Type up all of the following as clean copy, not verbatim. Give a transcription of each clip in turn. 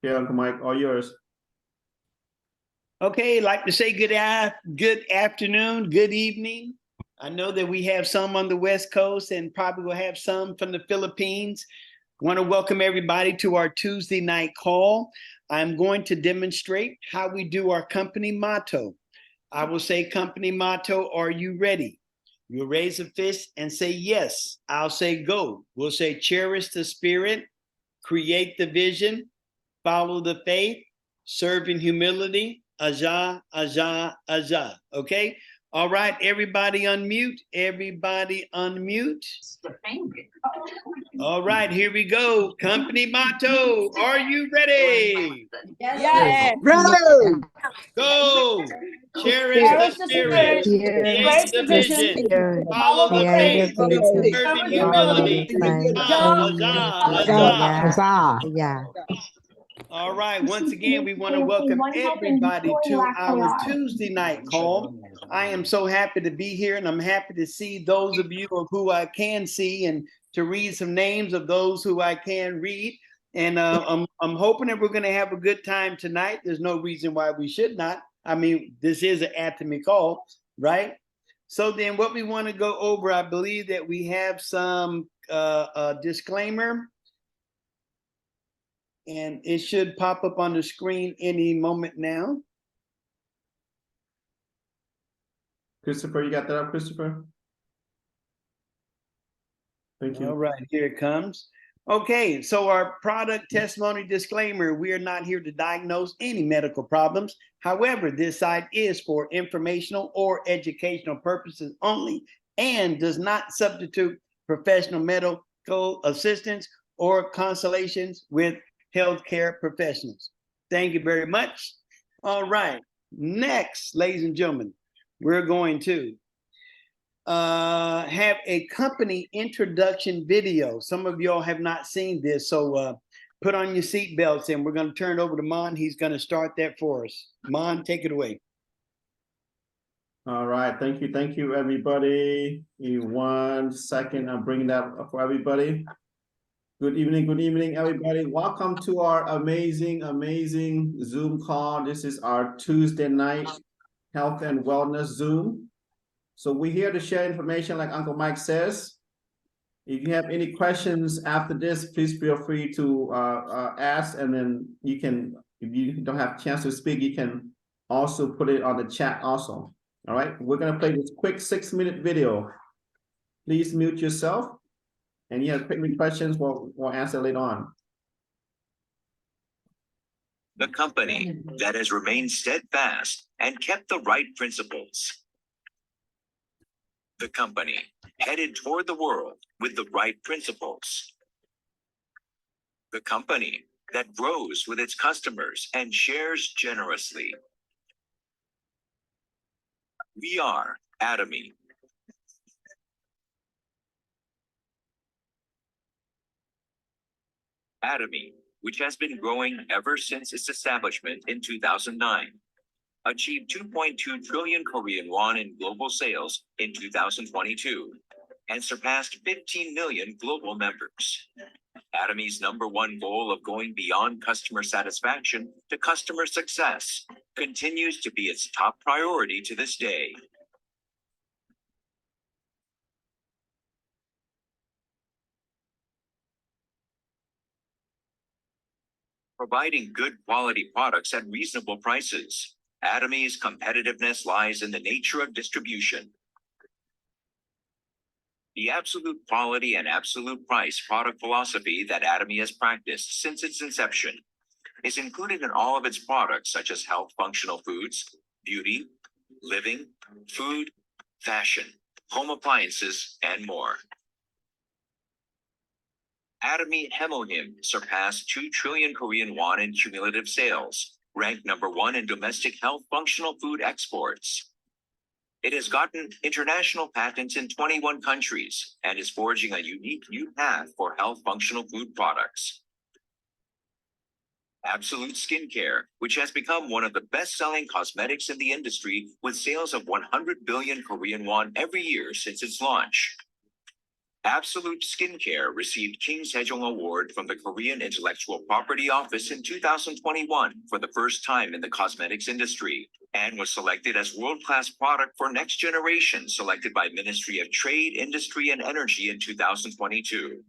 Yeah, Uncle Mike, all yours. Okay, like to say good afternoon, good evening. I know that we have some on the West Coast and probably will have some from the Philippines. Want to welcome everybody to our Tuesday night call. I'm going to demonstrate how we do our company motto. I will say company motto, are you ready? You'll raise a fist and say yes. I'll say go. We'll say cherish the spirit, create the vision, follow the faith, serve in humility, Aja, Aja, Aja. Okay? All right, everybody unmute. Everybody unmute. All right, here we go. Company motto. Are you ready? Yes. Ready! Go. Cherish the spirit. Create the vision. Follow the faith. Serve in humility. Aja. Yeah. All right. Once again, we want to welcome everybody to our Tuesday night call. I am so happy to be here, and I'm happy to see those of you who I can see and to read some names of those who I can read. And I'm hoping that we're going to have a good time tonight. There's no reason why we should not. I mean, this is an Atomy call, right? So then what we want to go over, I believe that we have some disclaimer. And it should pop up on the screen any moment now. Christopher, you got that up, Christopher? Thank you. All right, here it comes. Okay, so our product testimony disclaimer, we are not here to diagnose any medical problems. However, this site is for informational or educational purposes only and does not substitute professional medical assistance or consultations with healthcare professionals. Thank you very much. All right, next, ladies and gentlemen, we're going to have a company introduction video. Some of y'all have not seen this, so put on your seatbelts and we're going to turn it over to Mon. He's going to start that for us. Mon, take it away. All right, thank you, everybody. In 1 second, I'm bringing that up for everybody. Good evening, everybody. Welcome to our amazing Zoom call. This is our Tuesday night health and wellness Zoom. So we're here to share information like Uncle Mike says. If you have any questions after this, please feel free to ask, and then you can, if you don't have a chance to speak, you can also put it on the chat also. All right, we're gonna play this quick 6-minute video. Please mute yourself. And you have quick questions, we'll answer later on. The company that has remained steadfast and kept the right principles. The company headed toward the world with the right principles. The company that grows with its customers and shares generously. We are Atomy. Atomy, which has been growing ever since its establishment in 2009, achieved 2.2 trillion Korean won in global sales in 2022 and surpassed 15 million global members. Atomy's #1 goal of going beyond customer satisfaction to customer success continues to be its top priority to this day. Providing good quality products at reasonable prices. Atomy's competitiveness lies in the nature of distribution. The absolute quality and absolute price product philosophy that Atomy has practiced since its inception is included in all of its products, such as health functional foods, beauty, living, food, fashion, home appliances, and more. Atomy Hemohim surpassed 2 trillion Korean won in cumulative sales, ranked #1 in domestic health functional food exports. It has gotten international patents in 21 countries and is forging a unique new path for health functional food products. Absolute Skincare, which has become one of the best-selling cosmetics in the industry with sales of 100 billion Korean won every year since its launch. Absolute Skincare received King Sejong Award from the Korean Intellectual Property Office in 2021 for the first time in the cosmetics industry, and was selected as world-class product for next generation, selected by Ministry of Trade, Industry, and Energy in 2022.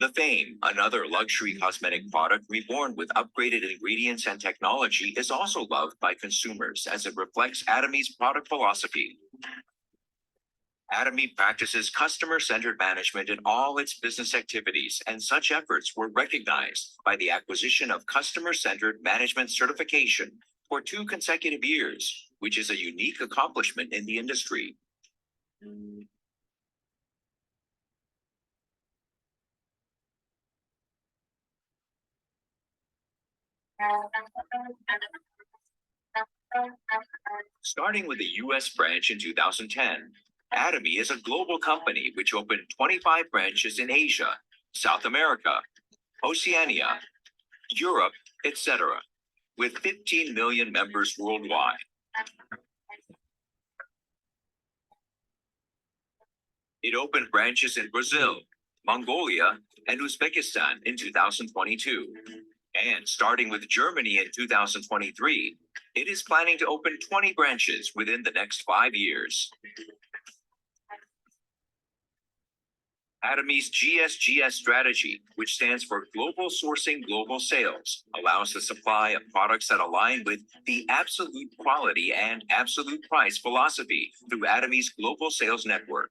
The Fame, another luxury cosmetic product reborn with upgraded ingredients and technology, is also loved by consumers as it reflects Atomy's product philosophy. Atomy practices customer-centered management in all its business activities, and such efforts were recognized by the acquisition of customer-centered management certification for 2 consecutive years, which is a unique accomplishment in the industry. Starting with the U.S. branch in 2010, Atomy is a global company which opened 25 branches in Asia, South America, Oceania, Europe, etc., with 15 million members worldwide. It opened branches in Brazil, Mongolia, and Uzbekistan in 2022. And starting with Germany in 2023, it is planning to open 20 branches within the next 5 years. Atomy's GSGS strategy, which stands for Global Sourcing Global Sales, allows the supply of products that align with the absolute quality and absolute price philosophy through Atomy's global sales network.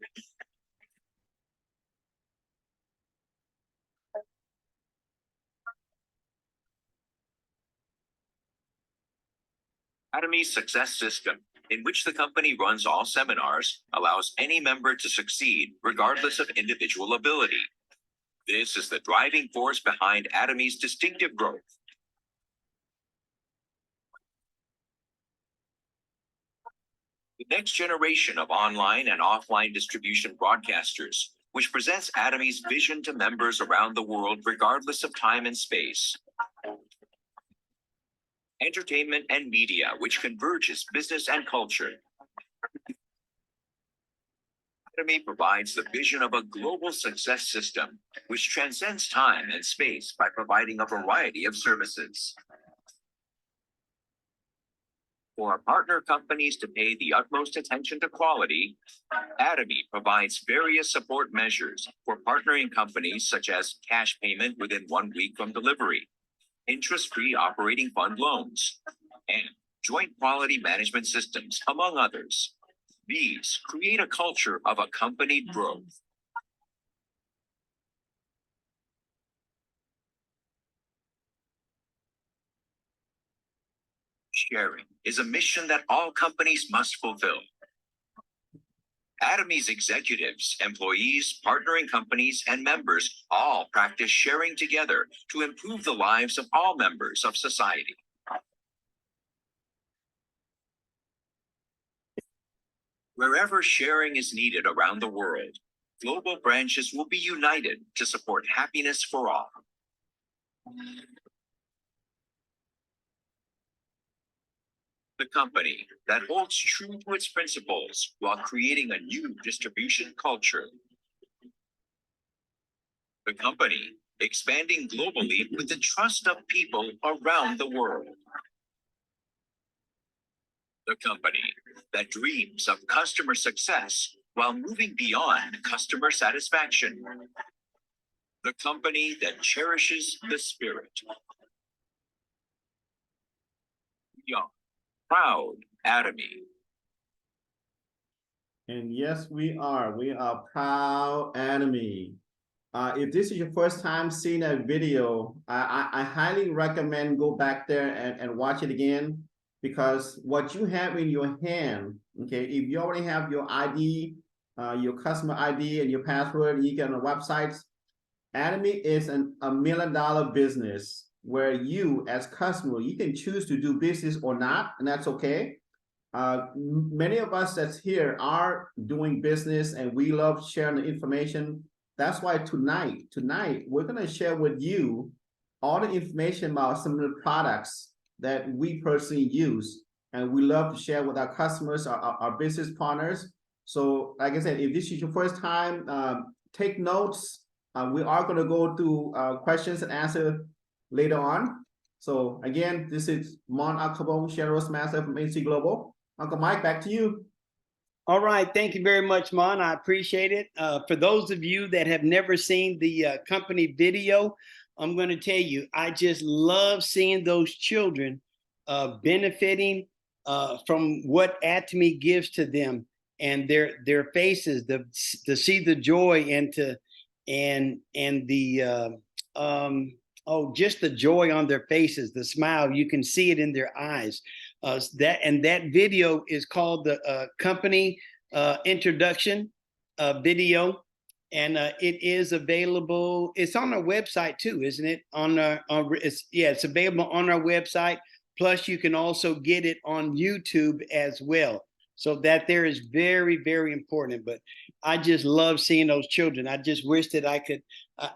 Atomy's success system, in which the company runs all seminars, allows any member to succeed regardless of individual ability. This is the driving force behind Atomy's distinctive growth. The next generation of online and offline distribution broadcasters, which presents Atomy's vision to members around the world regardless of time and space. Entertainment and media, which converges business and culture. Atomy provides the vision of a global success system, which transcends time and space by providing a variety of services. For our partner companies to pay the utmost attention to quality, Atomy provides various support measures for partnering companies such as cash payment within 1 week from delivery, interest-free operating fund loans, and joint quality management systems, among others. These create a culture of accompanied growth. Sharing is a mission that all companies must fulfill. Atomy's executives, employees, partnering companies, and members all practice sharing together to improve the lives of all members of society. Wherever sharing is needed around the world, global branches will be united to support happiness for all. The company that holds true to its principles while creating a new distribution culture. The company expanding globally with the trust of people around the world. The company that dreams of customer success while moving beyond customer satisfaction. The company that cherishes the spirit. We are proud Atomy. And yes, we are. We are proud Atomy. If this is your first time seeing a video, I highly recommend go back there and watch it again, because what you have in your hand, okay, if you already have your ID, your customer ID and your password, you get on the websites, Atomy is a $1 million business where you as customer, you can choose to do business or not, and that's okay. Many of us that's here are doing business and we love sharing the information. That's why tonight we're going to share with you all the information about some of the products that we personally use, and we love to share with our customers, our business partners, So like I said, if this is your first time, take notes. We are going to go through questions and answer later on. So again, this is Mon Akabong, General Master from AC Global. Uncle Mike, back to you. All right, thank you very much, Mon. I appreciate it. For those of you that have never seen the company video, I'm going to tell you, I just love seeing those children benefiting from what Atomy gives to them, and their faces, to see the joy and the just the joy on their faces, the smile. You can see it in their eyes. That video is called the company introduction video, and it is available. It's on our website too, isn't it? It's available on our website. Plus, you can also get it on YouTube as well. So that there is very, very important. But I just love seeing those children. I just wish that I could,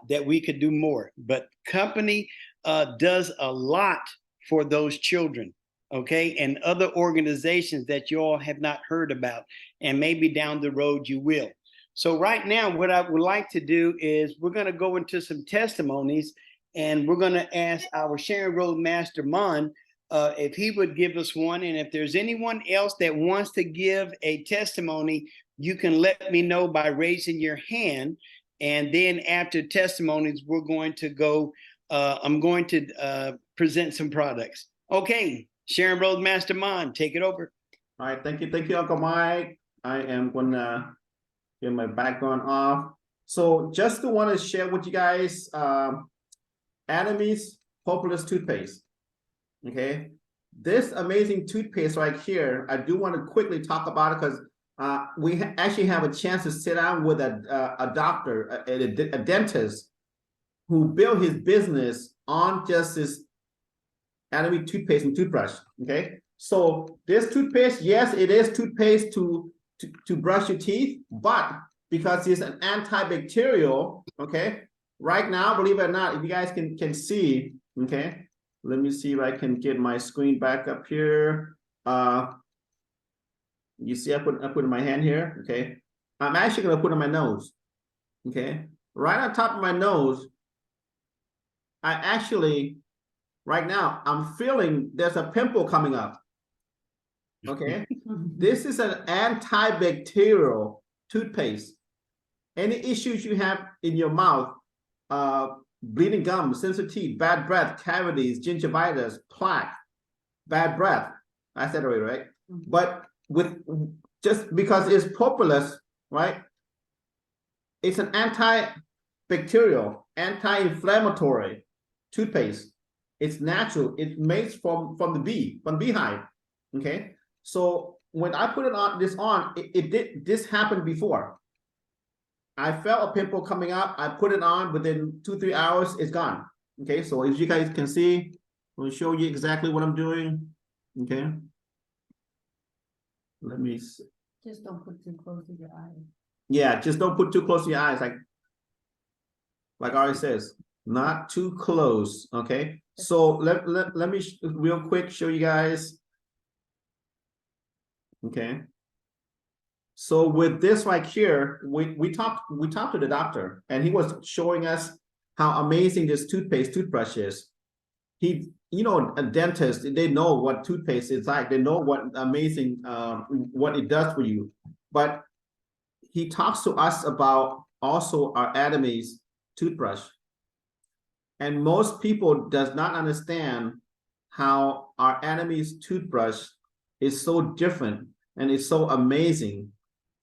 that we could do more. But company does a lot for those children, okay? And other organizations that you all have not heard about, and maybe down the road you will. So right now, what I would like to do is we're going to go into some testimonies, and we're going to ask our Sharon Road Master Mon if he would give us one. And if there's anyone else that wants to give a testimony, you can let me know by raising your hand. And then after testimonies, we're going to go, I'm going to present some products. Okay, Sharon Road Master Mon, take it over. All right, thank you, Uncle Mike. I am gonna get my background off. So just to want to share with you guys, Atomy's Propolis Toothpaste. Okay, this amazing toothpaste right here, I do want to quickly talk about it because we actually have a chance to sit down with a doctor, a dentist, who built his business on just this Atomy toothpaste and toothbrush. Okay, so this toothpaste, yes, it is toothpaste to brush your teeth, but because it's an antibacterial, okay, right now, believe it or not, if you guys can see, okay, let me see if I can get my screen back up here. You see, I put in my hand here, okay. I'm actually gonna put on my nose, okay. Right on top of my nose, I actually, right now, I'm feeling there's a pimple coming up, okay. This is an antibacterial toothpaste. Any issues you have in your mouth, bleeding gums, sensitive teeth, bad breath, cavities, gingivitis, plaque, bad breath. I said it already, right? But with just because it's propolis, right? It's an antibacterial, anti-inflammatory toothpaste. It's natural. It's made from the bee, from beehive. Okay. So when I put this happened before. I felt a pimple coming up. I put it on within 2-3 hours. It's gone. Okay, so as you guys can see, I'll show you exactly what I'm doing. Okay, let me see. Just don't put too close to your eyes. Yeah, just don't put too close to your eyes. Like Ari says, not too close. Okay, so let me real quick show you guys. Okay. So with this right here, we talked to the doctor, and he was showing us how amazing this toothbrush is. He, a dentist, they know what toothpaste is like. They know what amazing what it does for you. But he talks to us about also our Atomy's toothbrush. And most people does not understand how our Atomy's toothbrush is so different and it's so amazing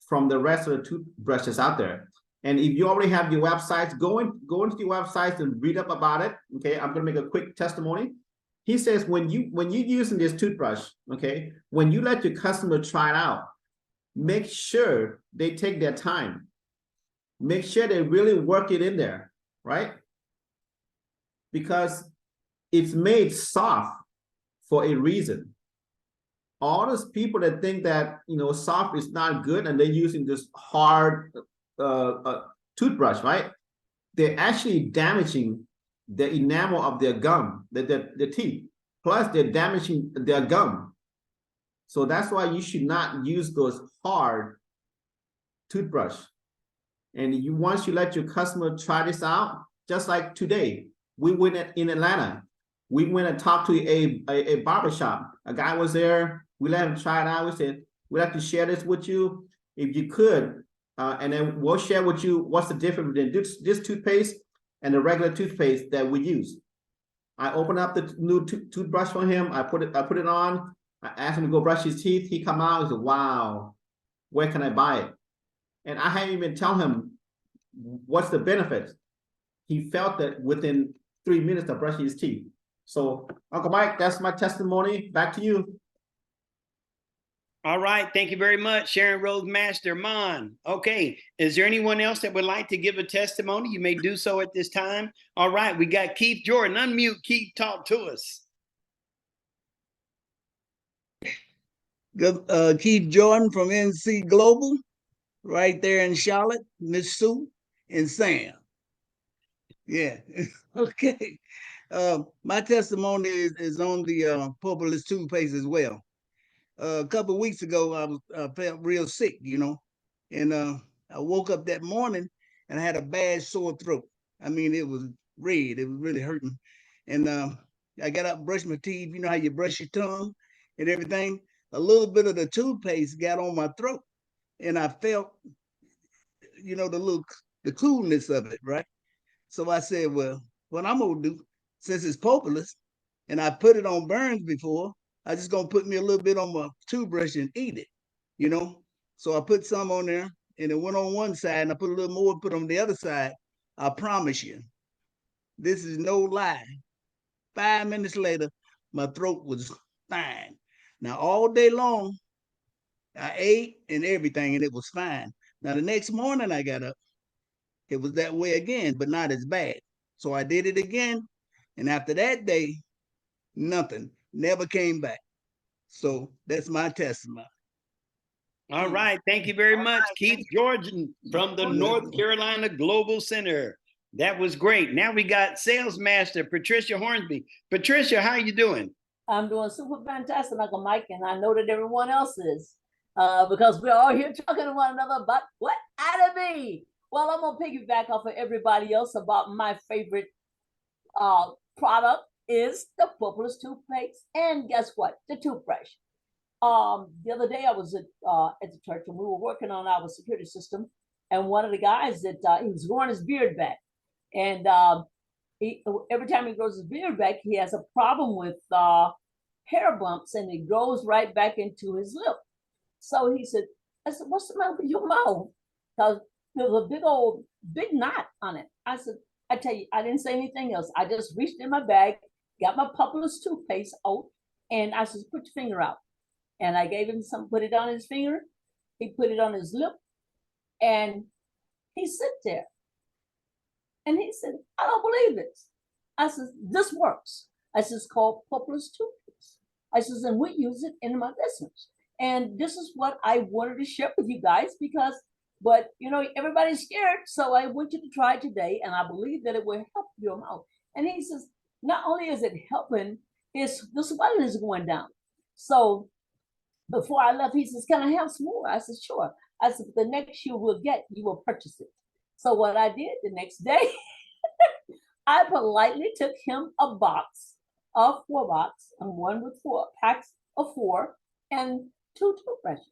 from the rest of the toothbrushes out there. And if you already have your websites, go into your websites and read up about it. Okay, I'm gonna make a quick testimony. He says when you're using this toothbrush, okay, when you let your customer try it out, make sure they take their time. Make sure they really work it in there, right? Because it's made soft for a reason. All those people that think that soft is not good and they're using this hard toothbrush, right? They're actually damaging the enamel of their gum, the teeth. Plus, they're damaging their gum. So that's why you should not use those hard toothbrush. And once you let your customer try this out, just like today, we went in Atlanta. We went and talked to a barbershop. A guy was there. We let him try it out. We said, we'd like to share this with you. If you could, and then we'll share with you what's the difference between this toothpaste and the regular toothpaste that we use. I opened up the new toothbrush for him. I put it on. I asked him to go brush his teeth. He come out and said, wow, where can I buy it? And I hadn't even tell him what's the benefits. He felt that within 3 minutes of brushing his teeth. So Uncle Mike, that's my testimony. Back to you. All right. Thank you very much, Sharon Rose Master. Mon. Okay. Is there anyone else that would like to give a testimony? You may do so at this time. All right. We got Keith Jordan. Unmute. Keith, talk to us. Keith Jordan from NC Global, right there in Charlotte, Miss Sue and Sam. Yeah, okay. My testimony is on the Propolis Toothpaste as well. A couple of weeks ago, I felt real sick, and I woke up that morning and I had a bad sore throat. I mean, it was red. It was really hurting. And I got up, brushed my teeth. You know how you brush your tongue and everything? A little bit of the toothpaste got on my throat, and I felt, the coolness of it, right? So I said, well, what I'm gonna do, since it's Propolis, and I put it on burns before, I just gonna put me a little bit on my toothbrush and eat it, So I put some on there, and it went on one side, and I put a little more, put on the other side. I promise you, this is no lie. 5 minutes later, my throat was fine. Now, all day long, I ate and everything, and it was fine. Now, the next morning I got up, it was that way again, but not as bad. So I did it again, and after that day, nothing, never came back. So that's my testimony. All right. Thank you very much, Keith Jordan from the North Carolina Global Center. That was great. Now we got Sales Master Patricia Hornsby. Patricia, how are you doing? I'm doing super fantastic, Uncle Mike, and I know that everyone else is, because we're all here talking to one another about what Atomy. Well, I'm gonna piggyback off of everybody else about my favorite product is the Propolis Toothpaste, and guess what? The toothbrush. The other day I was at the church and we were working on our security system, and one of the guys that he was growing his beard back, and every time he grows his beard back, he has a problem with hair bumps, and it goes right back into his lip. So he said, I said, what's the matter with your mouth? Because there was a big knot on it. I said, I tell you, I didn't say anything else. I just reached in my bag, got my Propolis toothpaste out, and I said, put your finger out. And I gave him some, put it on his finger. He put it on his lip, and he sit there. And he said, I don't believe this. I said, this works. I said, it's called Propolis Toothpaste. I said, and we use it in my business. And this is what I wanted to share with you guys but everybody's scared. So I want you to try it today. And I believe that it will help your mouth. And he says, not only is it helping, the swelling is going down. So before I left, he says, can I have some more? I said, sure. I said, the next you will purchase it. So what I did the next day, I politely took him a box of 4 boxes, and one with 4 packs of 4 and 2 toothbrushes.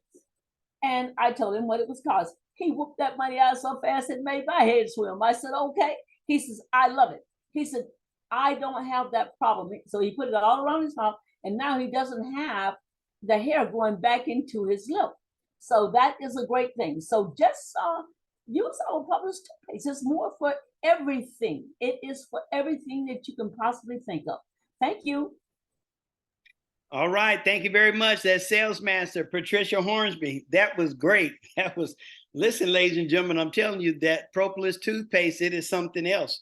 And I told him what it was cost. He whooped that money out so fast it made my head swim. I said, okay. He says, I love it. He said, I don't have that problem. So he put it all around his mouth, and now he doesn't have the hair going back into his lip. So that is a great thing. So just use our Propolis Toothpaste. It's more for everything. It is for everything that you can possibly think of. Thank you. All right. Thank you very much. That's Sales Master Patricia Hornsby. That was great. Listen, ladies and gentlemen, I'm telling you that Propolis Toothpaste, it is something else.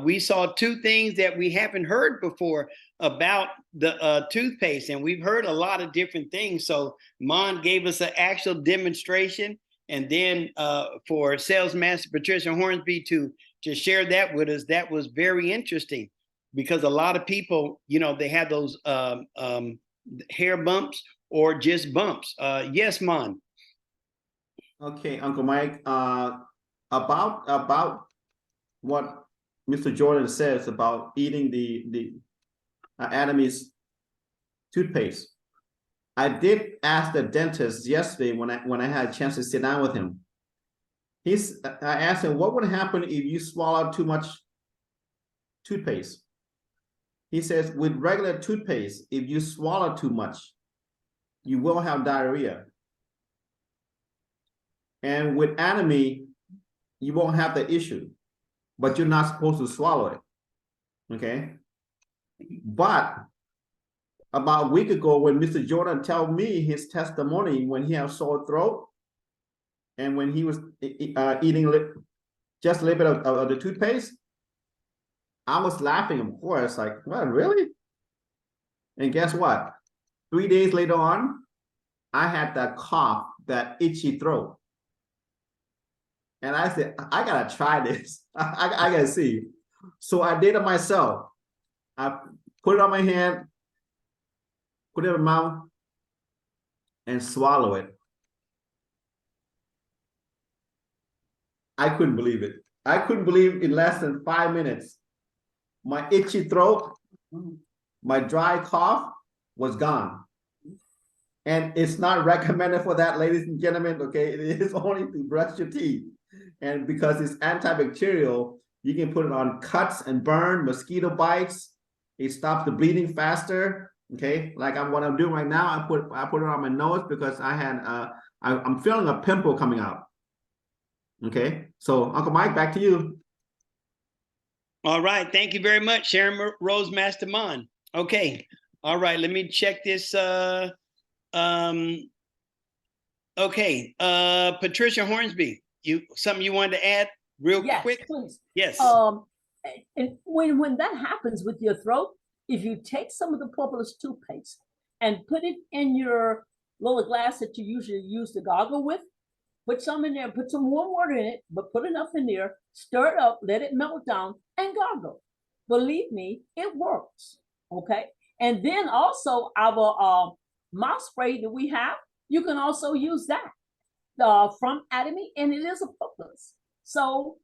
We saw 2 things that we haven't heard before about the toothpaste, and we've heard a lot of different things. So Mon gave us an actual demonstration, and then for Sales Master Patricia Hornsby to share that with us, that was very interesting, because a lot of people, they have those hair bumps or just bumps. Yes, Mon. Okay, Uncle Mike, about what Mr. Jordan says about eating the Atomy's toothpaste. I did ask the dentist yesterday when I had a chance to sit down with him. I asked him, what would happen if you swallowed too much toothpaste? He says, with regular toothpaste, if you swallow too much, you will have diarrhea. And with Atomy, you won't have the issue, but you're not supposed to swallow it. Okay. But about a week ago, when Mr. Jordan told me his testimony when he had sore throat and when he was eating just a little bit of the toothpaste, I was laughing, of course, like, what, really? And guess what? 3 days later on, I had that cough, that itchy throat. And I said, I gotta try this. I gotta see. So I did it myself. I put it on my hand, put it in my mouth, and swallow it. I couldn't believe it. I couldn't believe in less than 5 minutes, my itchy throat, my dry cough was gone. And it's not recommended for that, ladies and gentlemen, okay? It is only to brush your teeth. And because it's antibacterial, you can put it on cuts and burn, mosquito bites. It stops the bleeding faster, okay? Like what I'm doing right now, I put it on my nose because I'm feeling a pimple coming out. Okay, so Uncle Mike, back to you. All right, thank you very much, Sharon Rose Mastermon. Okay, all right, let me check this. Okay, Patricia Hornsby, something you wanted to add real quick? Please. Yes. And when that happens with your throat, if you take some of the Propolis toothpaste and put it in your little glass that you usually use to gargle with, put some in there, put some warm water in it, but put enough in there, stir it up, let it melt down, and gargle. Believe me, it works. Okay. And then also our mouth spray that we have, you can also use that from Atomy, and it is a Propolis. So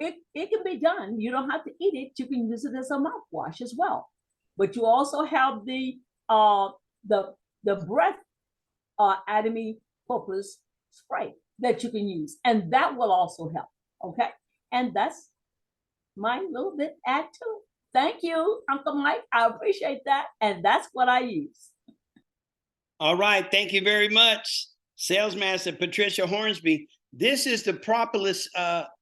it can be done. You don't have to eat it. You can use it as a mouthwash as well. But you also have the breath Atomy Propolis spray that you can use, and that will also help. Okay, and that's my little bit add to. Thank you, Uncle Mike. I appreciate that, and that's what I use. All right, thank you very much, Salesmaster Patricia Hornsby. This is the Propolis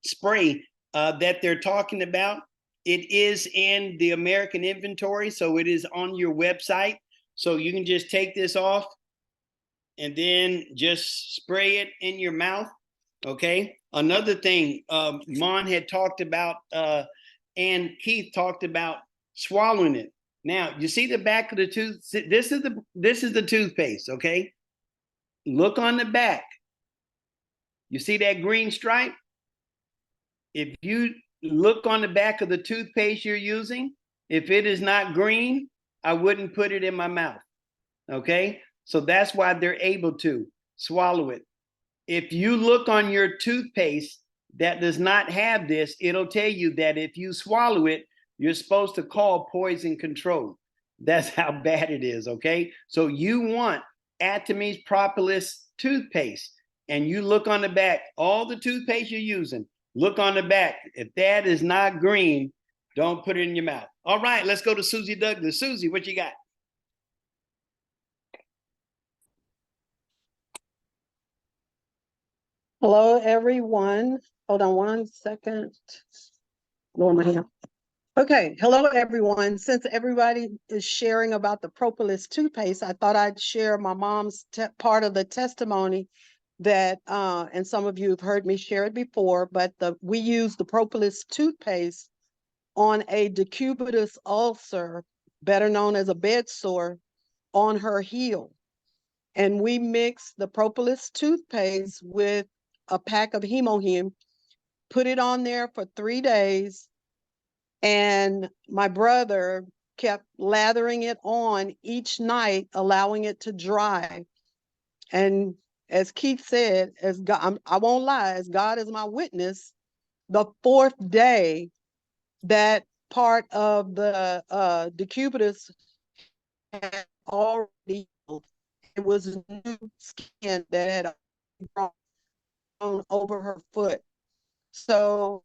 spray that they're talking about. It is in the American inventory, so it is on your website. So you can just take this off and then just spray it in your mouth, okay? Another thing, Mon had talked about, and Keith talked about swallowing it. Now, you see the back of the tooth? This is the toothpaste, okay? Look on the back. You see that green stripe? If you look on the back of the toothpaste you're using, if it is not green, I wouldn't put it in my mouth, okay? So that's why they're able to swallow it. If you look on your toothpaste that does not have this, it'll tell you that if you swallow it, you're supposed to call poison control. That's how bad it is, okay? So you want Atomy's Propolis toothpaste, and you look on the back, all the toothpaste you're using, look on the back. If that is not green, don't put it in your mouth. All right, let's go to Susie Douglas. Susie, what you got? Hello, everyone. Hold on 1 second. Lower my hand. Okay, hello, everyone. Since everybody is sharing about the Propolis toothpaste, I thought I'd share my mom's part of the testimony that, and some of you have heard me share it before, but we use the Propolis toothpaste on a decubitus ulcer, better known as a bed sore, on her heel. And we mix the Propolis toothpaste with a pack of Hemohim, put it on there for 3 days, and my brother kept lathering it on each night, allowing it to dry. And as Keith said, as God, I won't lie, as God is my witness, the fourth day that part of the decubitus had already healed. It was new skin that had grown over her foot. So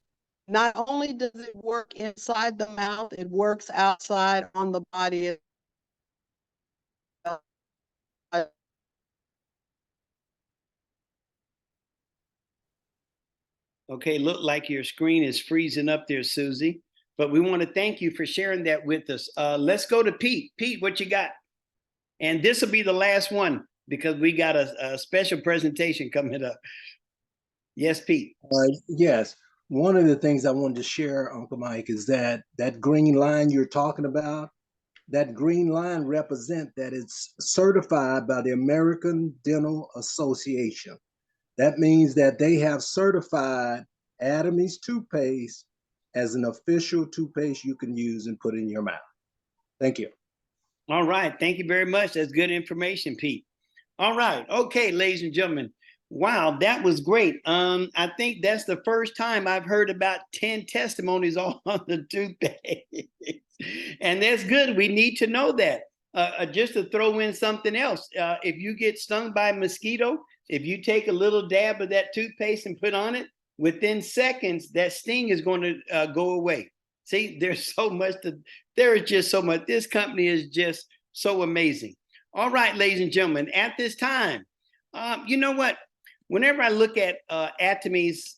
not only does it work inside the mouth, it works outside on the body as well. Okay, look like your screen is freezing up there, Susie. But we want to thank you for sharing that with us. Let's go to Pete. Pete, what you got? And this will be the last one because we got a special presentation coming up. Yes, Pete. Yes. One of the things I wanted to share, Uncle Mike, is that green line you're talking about, that green line represents that it's certified by the American Dental Association. That means that they have certified Atomy's toothpaste as an official toothpaste you can use and put in your mouth. Thank you. All right. Thank you very much. That's good information, Pete. All right. Okay, ladies and gentlemen. Wow, that was great. I think that's the first time I've heard about 10 testimonies all on the toothpaste. And that's good. We need to know that. Just to throw in something else, if you get stung by a mosquito, if you take a little dab of that toothpaste and put on it, within seconds, that sting is going to go away. See, there's so much there is just so much. This company is just so amazing. All right, ladies and gentlemen, at this time, you know what? Whenever I look at Atomy's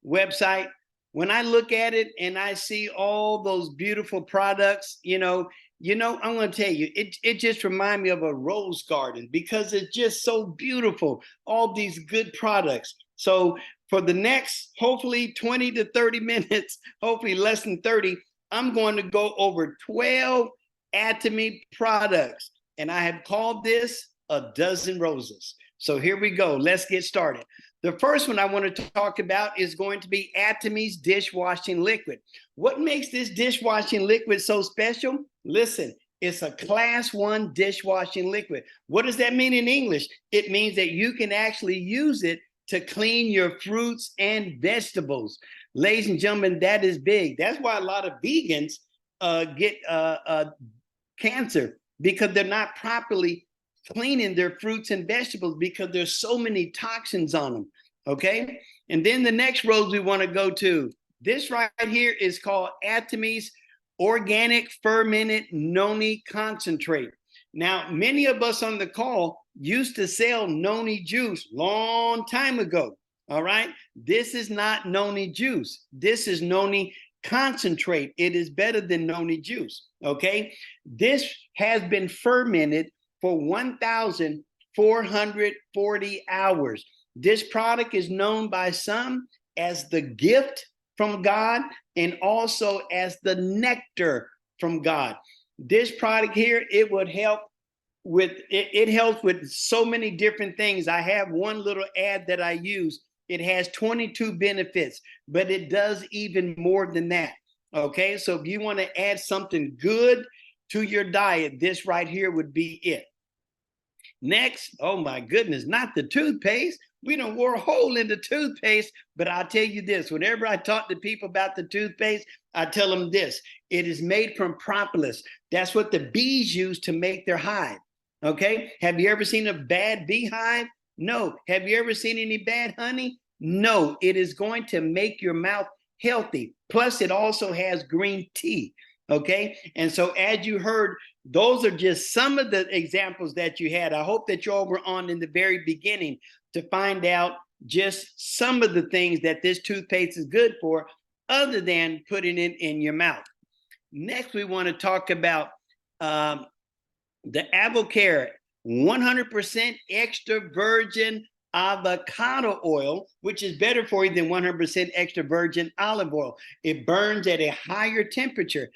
website, when I look at it and I see all those beautiful products, I'm going to tell you, it just reminds me of a rose garden because it's just so beautiful, all these good products. So for the next, hopefully 20 to 30 minutes, hopefully less than 30, I'm going to go over 12 Atomy products. And I have called this a dozen roses. So here we go. Let's get started. The first one I want to talk about is going to be Atomy's dishwashing liquid. What makes this dishwashing liquid so special? Listen, it's a class 1 dishwashing liquid. What does that mean in English? It means that you can actually use it to clean your fruits and vegetables. Ladies and gentlemen, that is big. That's why a lot of vegans get cancer because they're not properly cleaning their fruits and vegetables because there's so many toxins on them. Okay. And then the next rose we want to go to, this right here is called Atomy's organic fermented noni concentrate. Now, many of us on the call used to sell noni juice long time ago. All right. This is not noni juice. This is noni concentrate. It is better than noni juice. Okay. This has been fermented for 1,440 hours. This product is known by some as the gift from God and also as the nectar from God. This product here, it would help with, it helps with so many different things. I have one little ad that I use. It has 22 benefits, but it does even more than that. Okay, so if you want to add something good to your diet, this right here would be it. Next, oh my goodness, not the toothpaste. We don't wore a hole in the toothpaste, but I'll tell you this, whenever I talk to people about the toothpaste, I tell them this, it is made from propolis. That's what the bees use to make their hive, okay? Have you ever seen a bad beehive? No. Have you ever seen any bad honey? No. It is going to make your mouth healthy. Plus, it also has green tea. Okay. And so as you heard, those are just some of the examples that you had. I hope that you all were on in the very beginning to find out just some of the things that this toothpaste is good for other than putting it in your mouth. Next, we want to talk about the Avocare 100% extra virgin avocado oil, which is better for you than 100% extra virgin olive oil. It burns at a higher temperature.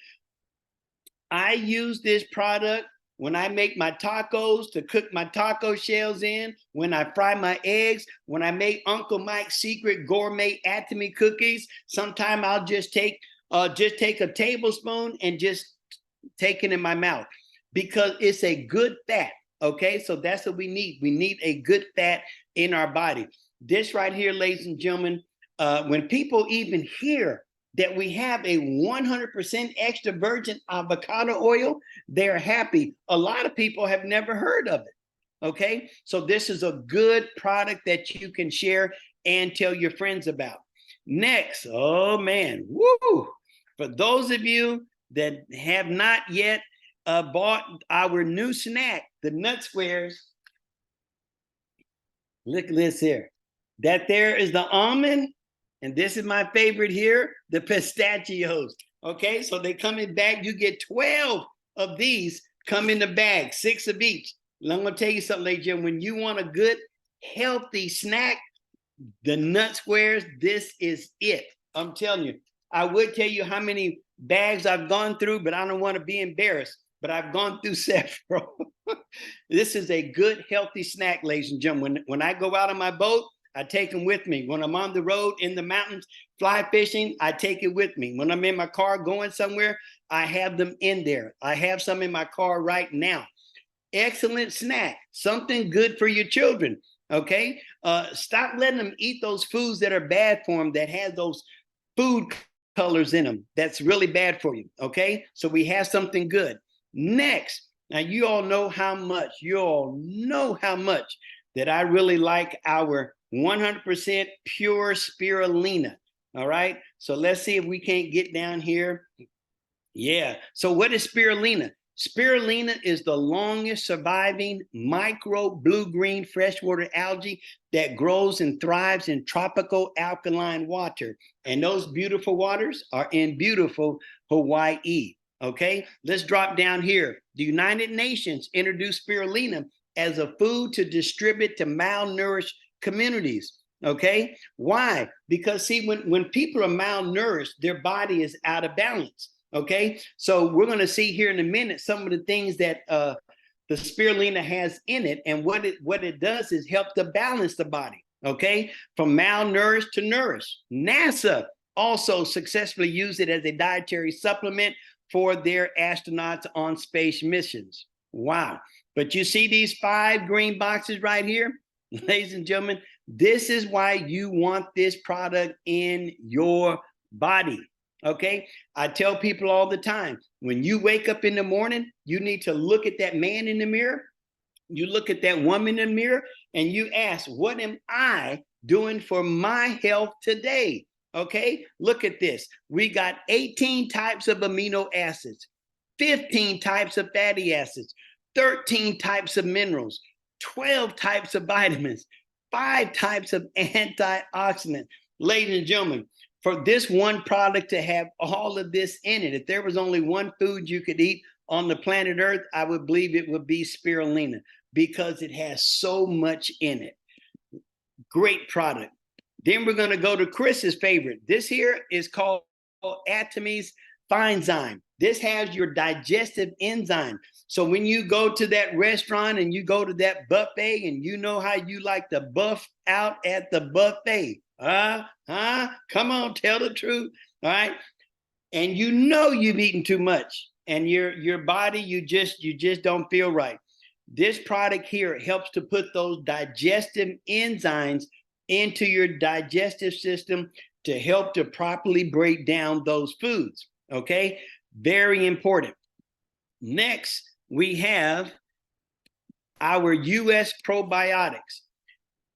I use this product when I make my tacos to cook my taco shells in, when I fry my eggs, when I make Uncle Mike's secret gourmet Atomy cookies. Sometimes I'll just take a tablespoon and just take it in my mouth because it's a good fat. Okay, so that's what we need. We need a good fat in our body. This right here, ladies and gentlemen, when people even hear that we have a 100% extra virgin avocado oil, they're happy. A lot of people have never heard of it. Okay, so this is a good product that you can share and tell your friends about. Next, oh man, woo! For those of you that have not yet bought our new snack, the nut squares. Look at this here. That there is the almond, and this is my favorite here, the pistachios. Okay, so they come in bag. You get 12 of these come in the bag, 6 of each. And I'm gonna tell you something, ladies and gentlemen, when you want a good, healthy snack, the nut squares, this is it. I'm telling you. I would tell you how many bags I've gone through, but I don't want to be embarrassed. But I've gone through several. This is a good, healthy snack, ladies and gentlemen. When I go out on my boat, I take them with me. When I'm on the road in the mountains, fly fishing, I take it with me. When I'm in my car going somewhere, I have them in there. I have some in my car right now. Excellent snack, something good for your children. Okay, stop letting them eat those foods that are bad for them, that have those food colors in them. That's really bad for you. Okay, so we have something good. Next, now you all know how much that I really like our 100% pure spirulina. All right, so let's see if we can't get down here. Yeah, so what is spirulina? Spirulina is the longest surviving micro blue-green freshwater algae that grows and thrives in tropical alkaline water. And those beautiful waters are in beautiful Hawaii. Okay, let's drop down here. The United Nations introduced spirulina as a food to distribute to malnourished communities. Okay, why? Because see, when people are malnourished, their body is out of balance. Okay, so we're going to see here in a minute some of the things that the spirulina has in it, and what it does is help to balance the body. Okay, from malnourished to nourished. NASA also successfully used it as a dietary supplement for their astronauts on space missions. Wow! But you see these 5 green boxes right here, ladies and gentlemen. This is why you want this product in your body. Okay, I tell people all the time, when you wake up in the morning, you need to look at that man in the mirror, you look at that woman in the mirror, and you ask, what am I doing for my health today? Okay, look at this. We got 18 types of amino acids, 15 types of fatty acids, 13 types of minerals, 12 types of vitamins, 5 types of antioxidants. Ladies and gentlemen, for this one product to have all of this in it, if there was only one food you could eat on the planet Earth, I would believe it would be spirulina, because it has so much in it. Great product. Then we're going to go to Chris's favorite. This here is called Atomy's Finezyme. This has your digestive enzyme. So when you go to that restaurant and you go to that buffet, and you know how you like to buff out at the buffet. Come on, tell the truth. All right. And you know you've eaten too much, and your body, you just don't feel right. This product here helps to put those digestive enzymes into your digestive system to help to properly break down those foods. Okay, very important. Next, we have our US probiotics.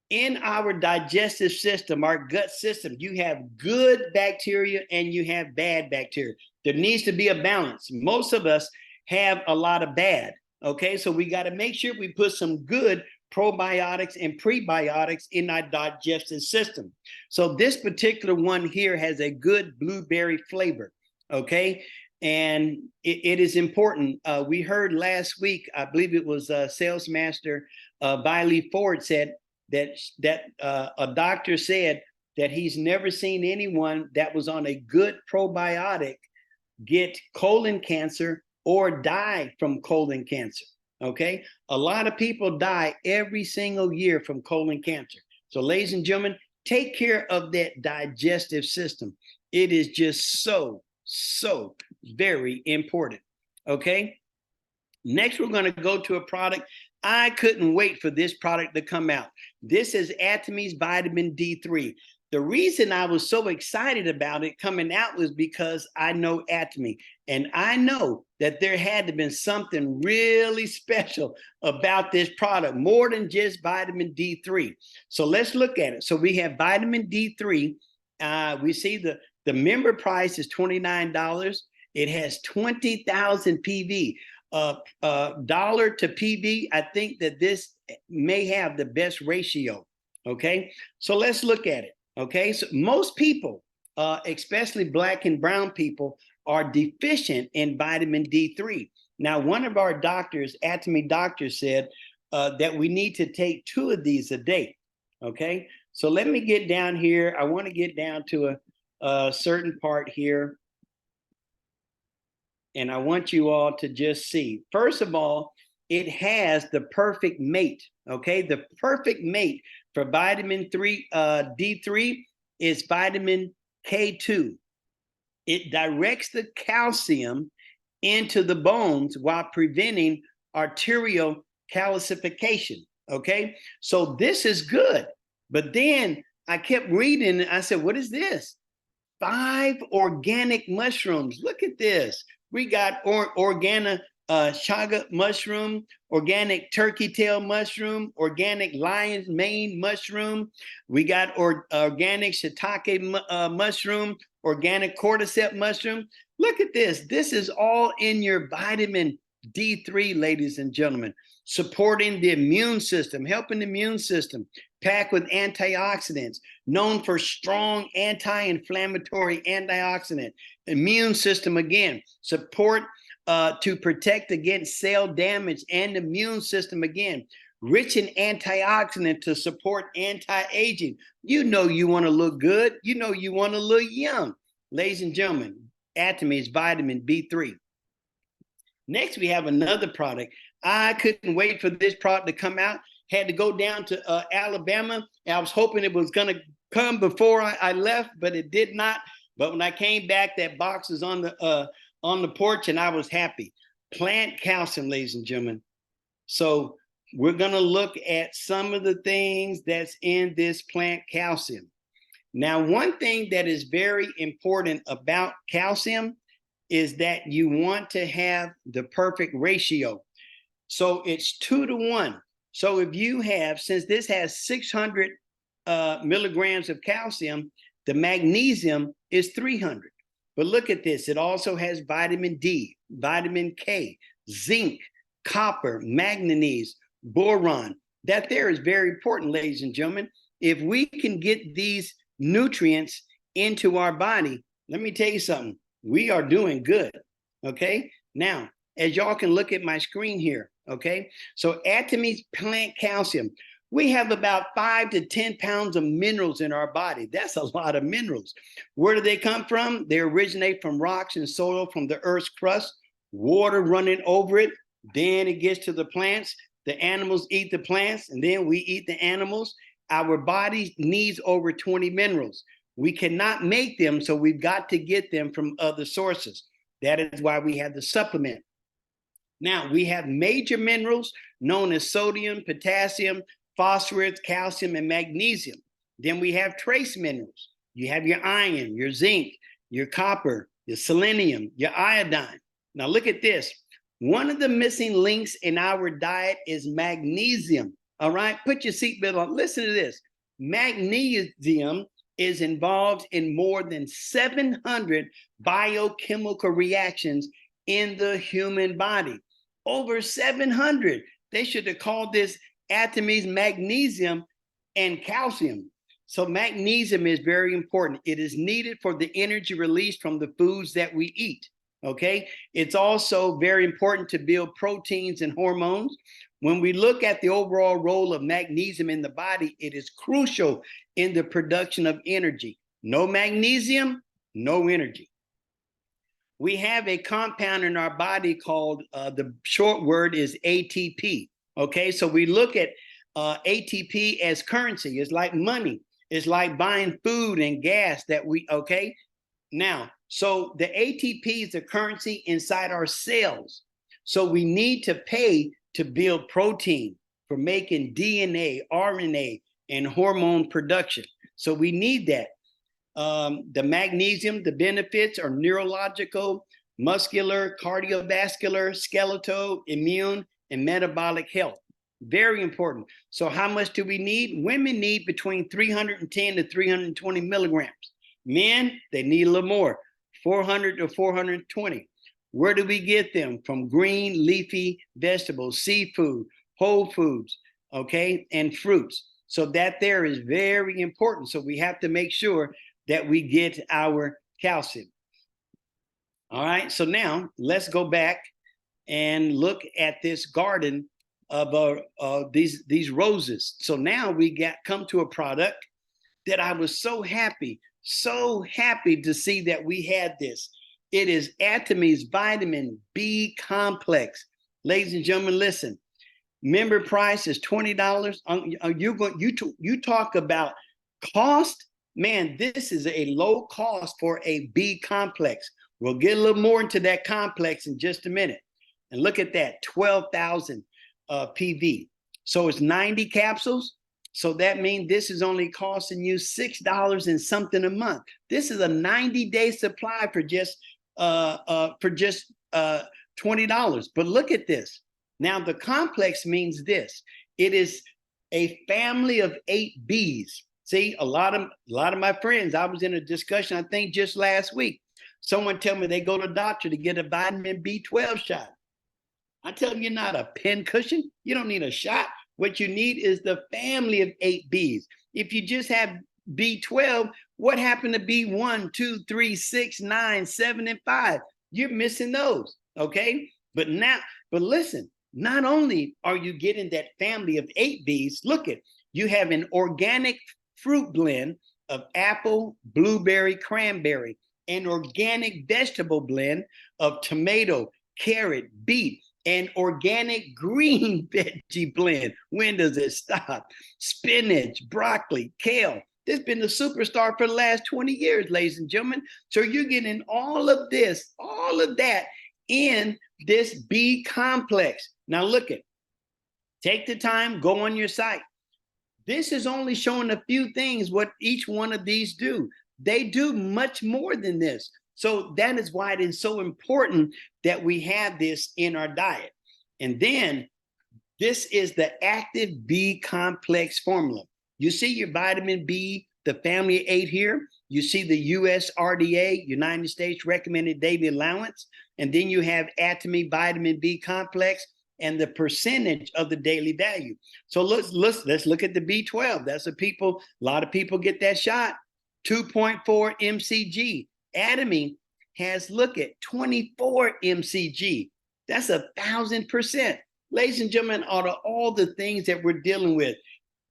In our digestive system, our gut system, you have good bacteria and you have bad bacteria. There needs to be a balance. Most of us have a lot of bad. Okay, so we got to make sure we put some good probiotics and prebiotics in our digestive system. So this particular one here has a good blueberry flavor. Okay, and it is important. We heard last week, I believe it was Sales Master Biley Ford said that a doctor said that he's never seen anyone that was on a good probiotic get colon cancer or die from colon cancer. Okay, a lot of people die every single year from colon cancer. So ladies and gentlemen, take care of that digestive system. It is just so very important. Okay, next we're going to go to a product I couldn't wait for this product to come out. This is Atomy's vitamin D3. The reason I was so excited about it coming out was because I know Atomy, and I know that there had to been something really special about this product, more than just vitamin D3. So let's look at it. So we have vitamin D3. We see the member price is $29. It has 20,000 PV. Dollar to PV, I think that this may have the best ratio. Okay, so let's look at it. Okay, so most people, especially Black and brown people, are deficient in vitamin D3. Now, one of our doctors, Atomy doctor, said that we need to take 2 of these a day. Okay, so let me get down here. I want to get down to a certain part here. And I want you all to just see. First of all, it has the perfect mate. Okay, the perfect mate for vitamin D3 is vitamin K2. It directs the calcium into the bones while preventing arterial calcification. Okay, so this is good. But then I kept reading and I said, what is this? 5 organic mushrooms. Look at this. We got organic chaga mushroom, organic turkey tail mushroom, organic lion's mane mushroom. We got organic shiitake mushroom, organic cordyceps mushroom. Look at this. This is all in your vitamin D3, ladies and gentlemen, supporting the immune system, helping the immune system, packed with antioxidants, known for strong anti-inflammatory antioxidant. Immune system, again, support to protect against cell damage, and immune system, again, rich in antioxidant to support anti-aging. You know you want to look good. You know you want to look young. Ladies and gentlemen, Atomy is vitamin B3. Next, we have another product. I couldn't wait for this product to come out. Had to go down to Alabama. I was hoping it was going to come before I left, but it did not. But when I came back, that box was on the porch, and I was happy. Plant calcium, ladies and gentlemen. So we're going to look at some of the things that's in this plant calcium. Now, one thing that is very important about calcium is that you want to have the perfect ratio. So it's 2 to 1. So if you have, since this has 600 milligrams of calcium, the magnesium is 300. But look at this. It also has vitamin D, vitamin K, zinc, copper, manganese, boron. That there is very important, ladies and gentlemen. If we can get these nutrients into our body, let me tell you something. We are doing good. Okay. Now, as y'all can look at my screen here. Okay. So Atomy's plant calcium, we have about 5 to 10 pounds of minerals in our body. That's a lot of minerals. Where do they come from? They originate from rocks and soil from the earth's crust, water running over it. Then it gets to the plants. The animals eat the plants, and then we eat the animals. Our body needs over 20 minerals. We cannot make them, so we've got to get them from other sources. That is why we have the supplement. Now, we have major minerals known as sodium, potassium, phosphorus, calcium, and magnesium. Then we have trace minerals. You have your iron, your zinc, your copper, your selenium, your iodine. Now look at this. One of the missing links in our diet is magnesium. All right, put your seatbelt on. Listen to this. Magnesium is involved in more than 700 biochemical reactions in the human body. Over 700. They should have called this Atomy's magnesium and calcium. So magnesium is very important. It is needed for the energy released from the foods that we eat. Okay. It's also very important to build proteins and hormones. When we look at the overall role of magnesium in the body, it is crucial in the production of energy. No magnesium, no energy. We have a compound in our body called, the short word is ATP. Okay, so we look at ATP as currency. It's like money. It's like buying food and gas that we, okay? Now, so the ATP is the currency inside our cells. So we need to pay to build protein, for making DNA, RNA, and hormone production. So we need that. The magnesium, the benefits are neurological, muscular, cardiovascular, skeletal, immune, and metabolic health. Very important. So how much do we need? Women need between 310 to 320 milligrams. Men, they need a little more, 400 to 420. Where do we get them? From green leafy vegetables, seafood, whole foods, okay, and fruits. So that there is very important. So we have to make sure that we get our calcium. All right, so now let's go back and look at this garden of these roses. So now we come to a product that I was so happy to see that we had this. It is Atomy's vitamin B complex. Ladies and gentlemen, listen. Member price is $20. You talk about cost, man. This is a low cost for a B complex. We'll get a little more into that complex in just a minute. And look at that, 12,000 PV. So it's 90 capsules. So that means this is only costing you $6 and something a month. This is a 90-day supply for just $20. But look at this. Now, the complex means this. It is a family of 8 Bs. See, a lot of my friends, I was in a discussion, I think just last week. Someone tell me they go to the doctor to get a vitamin B12 shot. I tell them, you're not a pin cushion. You don't need a shot. What you need is the family of 8 Bs. If you just have B12, what happened to B1, 2, 3, 6, 9, 7, and 5? You're missing those, okay? But listen, not only are you getting that family of 8 Bs, look at, you have an organic fruit blend of apple, blueberry, cranberry, an organic vegetable blend of tomato, carrot, beet, an organic green veggie blend. When does it stop? Spinach, broccoli, kale. This has been the superstar for the last 20 years, ladies and gentlemen. So you're getting all of this, all of that in this B complex. Now look at, take the time, go on your site. This is only showing a few things what each one of these do. They do much more than this. So that is why it is so important that we have this in our diet. And then this is the active B complex formula. You see your vitamin B, the family 8 here. You see the USRDA, United States Recommended Daily Allowance. And then you have Atomy vitamin B complex and the percentage of the daily value. So let's look at the B12. That's a lot of people get that shot. 2.4 mcg. Atomy has, look at, 24 mcg. That's 1,000%. Ladies and gentlemen, out of all the things that we're dealing with,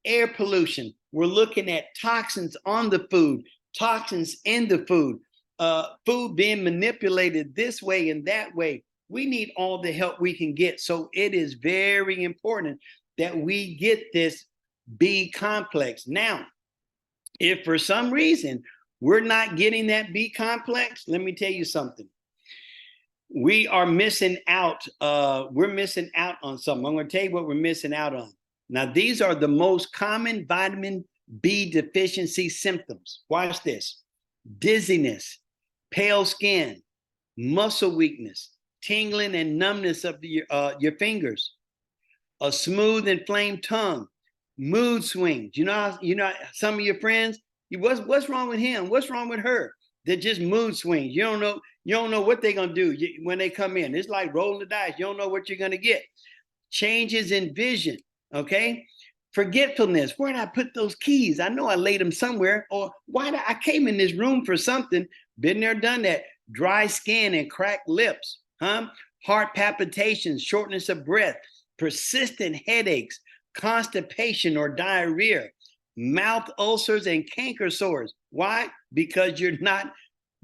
air pollution, we're looking at toxins on the food, toxins in the food, food being manipulated this way and that way. We need all the help we can get. So it is very important that we get this B complex. Now, if for some reason we're not getting that B complex, let me tell you something. We are missing out. We're missing out on something. I'm going to tell you what we're missing out on. Now, these are the most common vitamin B deficiency symptoms. Watch this. Dizziness, pale skin, muscle weakness, tingling and numbness of your fingers, a smooth inflamed tongue, mood swings. You know, some of your friends, what's wrong with him? What's wrong with her? They're just mood swings. You don't know what they're gonna do when they come in. It's like rolling the dice. You don't know what you're gonna get. Changes in vision, okay? Forgetfulness. Where did I put those keys? I know I laid them somewhere. Or I came in this room for something. Been there, done that. Dry skin and cracked lips, heart palpitations, shortness of breath, persistent headaches, constipation or diarrhea, mouth ulcers and canker sores. Why? Because you're not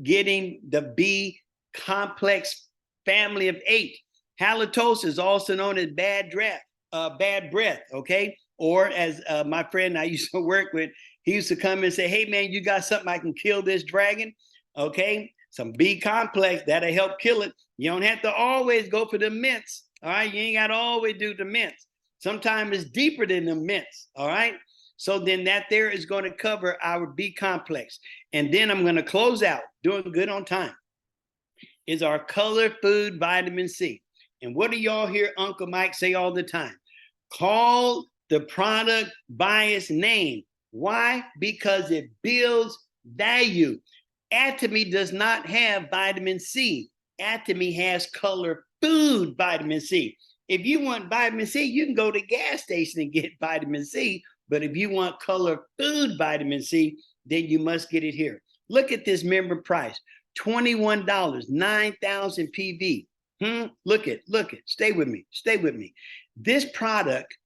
getting the B complex family of 8. Halitosis, also known as bad breath, okay? Or as my friend I used to work with, he used to come and say, hey man, you got something I can kill this dragon? Okay, some B complex, that'll help kill it. You don't have to always go for the mints, All right, you ain't got to always do the mints. Sometimes it's deeper than the mints. All right. So then that there is going to cover our B complex. And then I'm going to close out, doing good on time, is our color food vitamin C. And what do y'all hear Uncle Mike say all the time? Call the product by its name. Why? Because it builds value. Atomy does not have vitamin C. Atomy has color food vitamin C. If you want vitamin C, you can go to the gas station and get vitamin C. But if you want color food vitamin C, then you must get it here. Look at this member price, $21, 9,000 PV. Look it. Stay with me. This product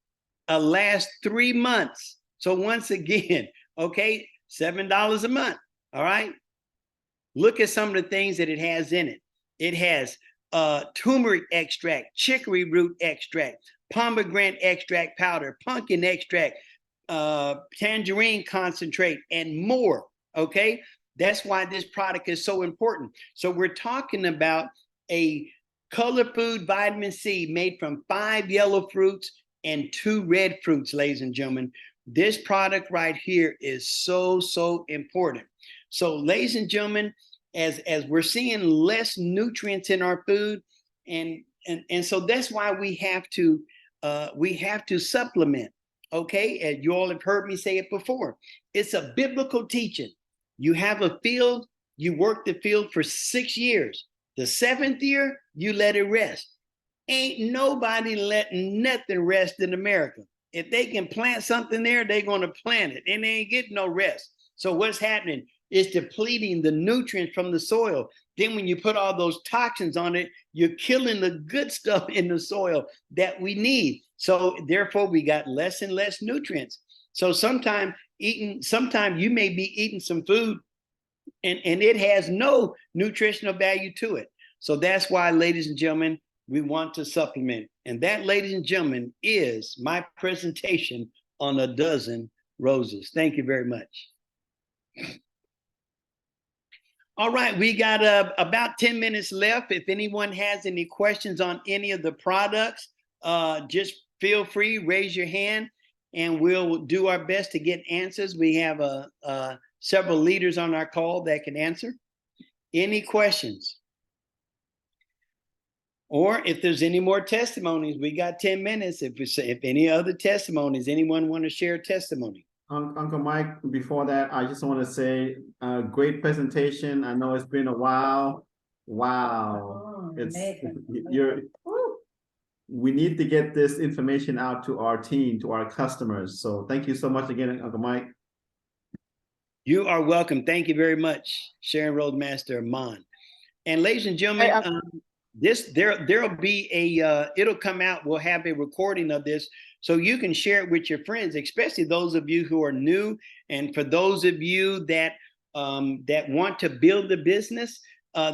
lasts 3 months. So once again, okay, $7 a month. All right. Look at some of the things that it has in it. It has turmeric extract, chicory root extract, pomegranate extract powder, pumpkin extract, tangerine concentrate, and more. Okay, that's why this product is so important. So we're talking about a color food vitamin C made from 5 yellow fruits and 2 red fruits, ladies and gentlemen. This product right here is so important. So, ladies and gentlemen, as we're seeing less nutrients in our food, and so that's why we have to supplement. Okay, and you all have heard me say it before. It's a biblical teaching. You have a field, you work the field for 6 years. The 7th year, you let it rest. Ain't nobody letting nothing rest in America. If they can plant something there, they're going to plant it, and they ain't getting no rest. So what's happening is depleting the nutrients from the soil. Then when you put all those toxins on it, you're killing the good stuff in the soil that we need. So therefore, we got less and less nutrients. So sometimes you may be eating some food and it has no nutritional value to it. So that's why, ladies and gentlemen, we want to supplement. And that, ladies and gentlemen, is my presentation on a dozen roses. Thank you very much. All right, we got about 10 minutes left. If anyone has any questions on any of the products, just feel free, raise your hand, and we'll do our best to get answers. We have several leaders on our call that can answer. Any questions? Or if there's any more testimonies, we got 10 minutes. If any other testimonies, anyone want to share a testimony? Uncle Mike, before that, I just want to say, great presentation. I know it's been a while. Wow. We need to get this information out to our team, to our customers. So thank you so much again, Uncle Mike. You are welcome. Thank you very much, Sharon Roadmaster Amon. And ladies and gentlemen, there'll be it'll come out. We'll have a recording of this, so you can share it with your friends, especially those of you who are new, and for those of you that want to build a business.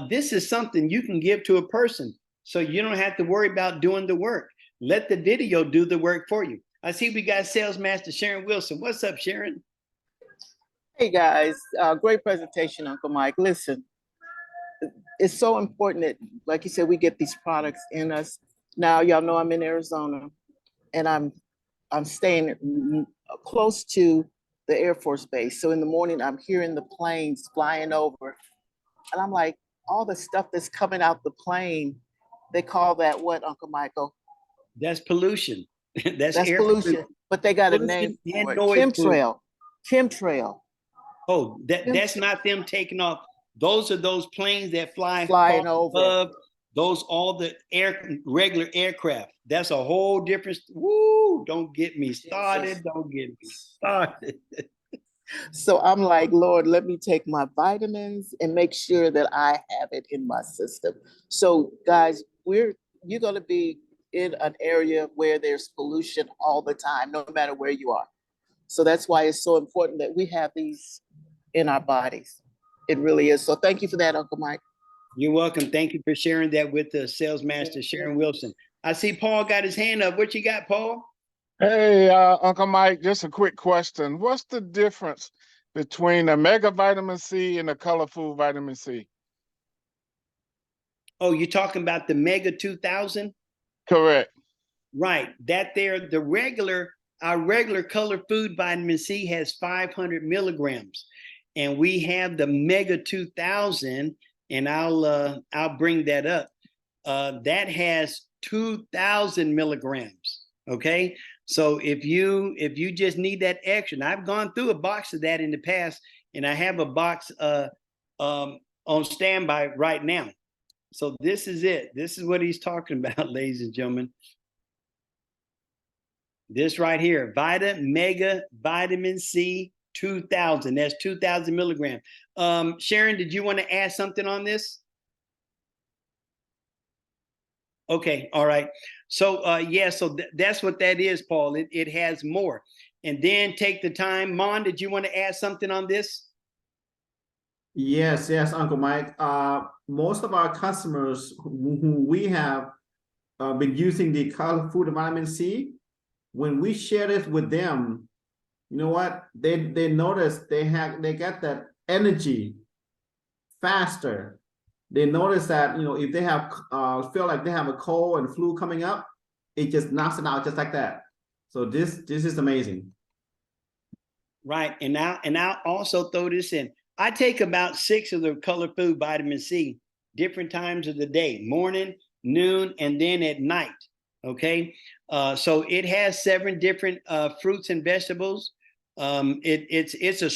This is something you can give to a person, so you don't have to worry about doing the work. Let the video do the work for you. I see we got Sales Master Sharon Wilson. What's up, Sharon? Hey guys, great presentation, Uncle Mike. Listen, it's so important that, like you said, we get these products in us. Now, y'all know I'm in Arizona, and I'm staying close to the Air Force Base. So in the morning, I'm hearing the planes flying over, and I'm like, all the stuff that's coming out the plane, they call that what, Uncle Michael? That's pollution. That's air pollution. But they got a name for it. Chemtrail. Chemtrail. Oh, that's not them taking off. Those are those planes that flying over. Above those, all the regular aircraft. That's a whole different. Woo! Don't get me started. Don't get me started. So I'm like, Lord, let me take my vitamins and make sure that I have it in my system. So guys, you're going to be in an area where there's pollution all the time, no matter where you are. So that's why it's so important that we have these in our bodies. It really is. So thank you for that, Uncle Mike. You're welcome. Thank you for sharing that with the Sales Master, Sharon Wilson. I see Paul got his hand up. What you got, Paul? Hey, Uncle Mike, just a quick question. What's the difference between the mega vitamin C and the color food vitamin C? Oh, you're talking about the Mega 2000? Correct. Right. That there, our regular color food vitamin C has 500 milligrams, and we have the Mega 2000, and I'll bring that up. That has 2,000 milligrams. Okay. So if you just need that extra, and I've gone through a box of that in the past, and I have a box on standby right now. So this is it. This is what he's talking about, ladies and gentlemen. This right here, Mega Vitamin C 2000. That's 2,000 milligrams. Sharon, did you want to add something on this? Okay, all right. So yeah, so that's what that is, Paul. It has more. And then take the time. Mon, did you want to add something on this? Yes, Uncle Mike. Most of our customers who we have been using the color food vitamin C, when we share this with them, you know what? They notice they get that energy faster. They notice that, you know, if they have feel like they have a cold and flu coming up, it just knocks it out just like that. So this is amazing. Right. And I'll also throw this in. I take about 6 of the color food vitamin C different times of the day, morning, noon, and then at night. Okay. So it has 7 different fruits and vegetables. It's a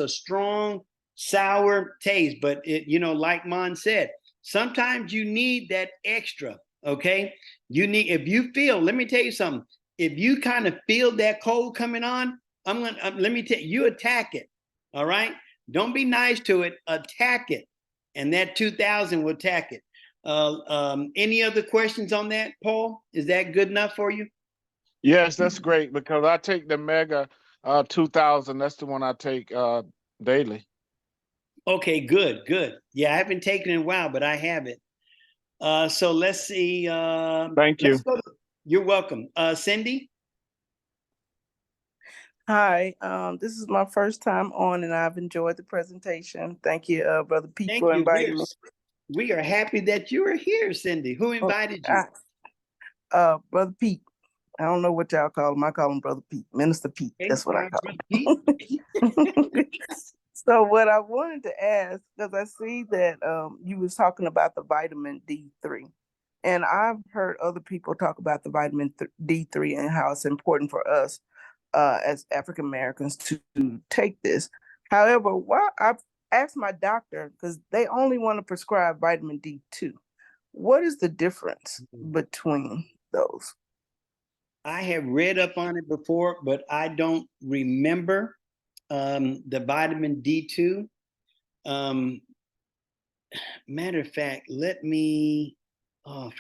strong sour taste, but you know, like Mon said, sometimes you need that extra. Okay. If you feel, let me tell you something. If you kind of feel that cold coming on, let me tell you, attack it. All right. Don't be nice to it. Attack it. And that 2,000 will attack it. Any other questions on that, Paul? Is that good enough for you? Yes, that's great, because I take the Mega 2000. That's the one I take daily. Okay, good. Yeah, I haven't taken it in a while, but I have it. So let's see. Thank you. You're welcome. Cindy? Hi, this is my first time on, and I've enjoyed the presentation. Thank you, Brother Pete, Thank for you. inviting me. We are happy that you are here, Cindy. Who invited you? Brother Pete. I don't know what y'all call him. I call him Brother Pete, Minister Pete. That's what I call him. So what I wanted to ask, because I see that you was talking about the vitamin D3, and I've heard other people talk about the vitamin D3 and how it's important for us as African Americans to take this. However, I've asked my doctor, because they only want to prescribe vitamin D2. What is the difference between those? I have read up on it before, but I don't remember the vitamin D2. Matter of fact, let me look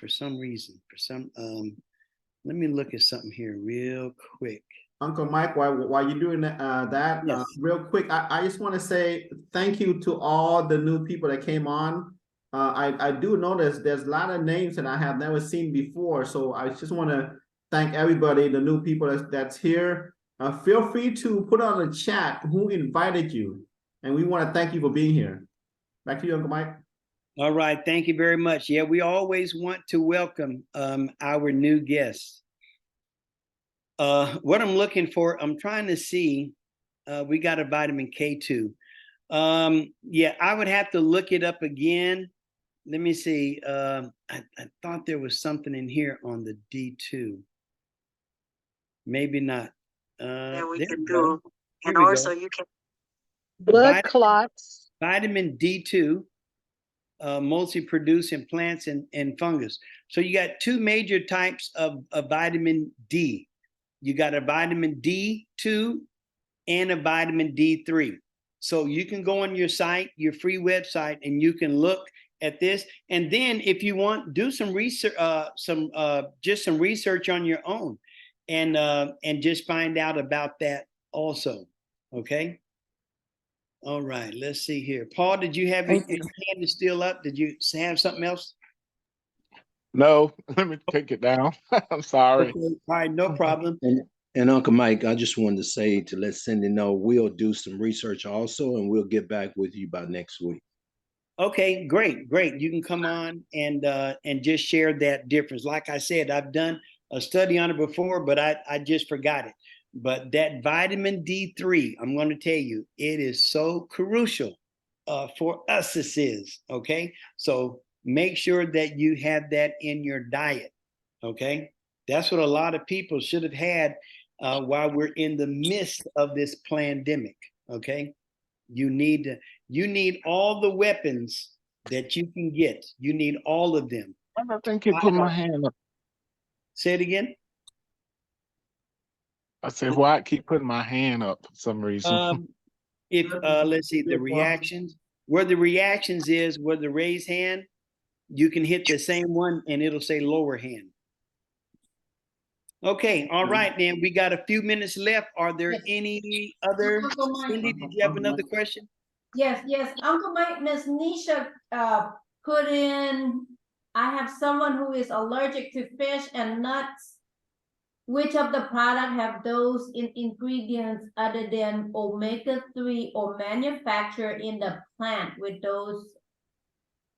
at something here real quick. Uncle Mike, while you're doing that, Yes. real quick, I just want to say thank you to all the new people that came on. I do notice there's a lot of names that I have never seen before, so I just want to thank everybody, the new people that's here. Feel free to put on the chat who invited you, and we want to thank you for being here. Back to you, Uncle Mike. All right, thank you very much. Yeah, we always want to welcome our new guests. What I'm looking for, I'm trying to see, we got a vitamin K2. Yeah, I would have to look it up again. Let me see. I thought there was something in here on the D2. Maybe not. That we can go. do. And also you can. Blood clots. Vitamin D2, mostly produced in plants and fungus. So you got 2 major types of vitamin D. You got a vitamin D2 and a vitamin D3. So you can go on your site, your free website, and you can look at this. And then if you want, do some research, just some research on your own, and just find out about that also. Okay. All right. Let's see here. Paul, did you have your hand is still up? Did you have something else? No, let me take it down. I'm sorry. Okay. All right, no problem. And Uncle Mike, I just wanted to say to let Cindy know we'll do some research also, and we'll get back with you by next week. Okay, great, great. You can come on and just share that difference. Like I said, I've done a study on it before, but I just forgot it. But that vitamin D3, I'm going to tell you, it is so crucial for us. This is okay. So make sure that you have that in your diet. Okay, that's what a lot of people should have had while we're in the midst of this pandemic. Okay, you need all the weapons that you can get. You need all of them. I don't think you put my hand up. Say it again. I said, why I keep putting my hand up for some reason. If let's see the reactions. Where the reactions is, where the raise hand, you can hit the same one and it'll say lower hand. Okay, all right, then we got a few minutes left. Are there any other? Cindy, did you have another question? Yes, Uncle Mike, Miss Nisha put in, I have someone who is allergic to fish and nuts. Which of the product have those ingredients other than omega-3 or manufactured in the plant with those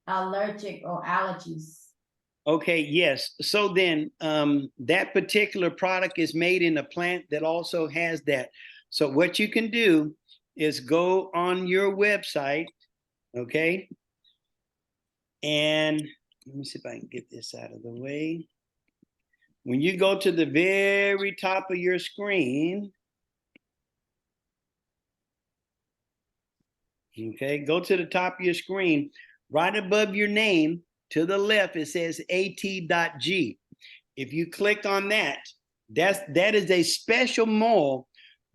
allergic or allergies? Okay, yes. So then that particular product is made in a plant that also has that. So what you can do is go on your website, okay? And let me see if I can get this out of the way. When you go to the very top of your screen, okay, go to the top of your screen, right above your name, to the left, it says at.g. If you click on that, that is a special mold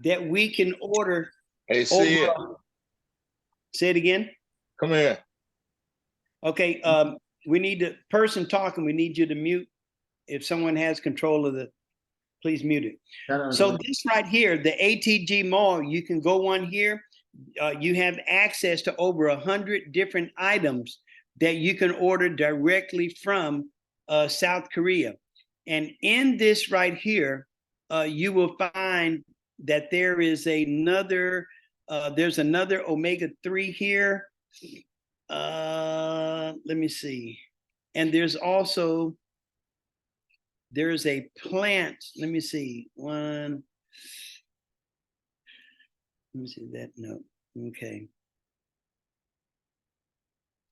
that we can order. Hey, see it. Say it again. Come here. Okay, we need the person talking. We need you to mute. If someone has control of please mute it. So this right here, the ATG mold, you can go on here. You have access to over 100 different items that you can order directly from South Korea. And in this right here, you will find that there is another, there's another omega-3 here. Let me see. And there's also, there's a plant, let me see, let me see that, no, okay.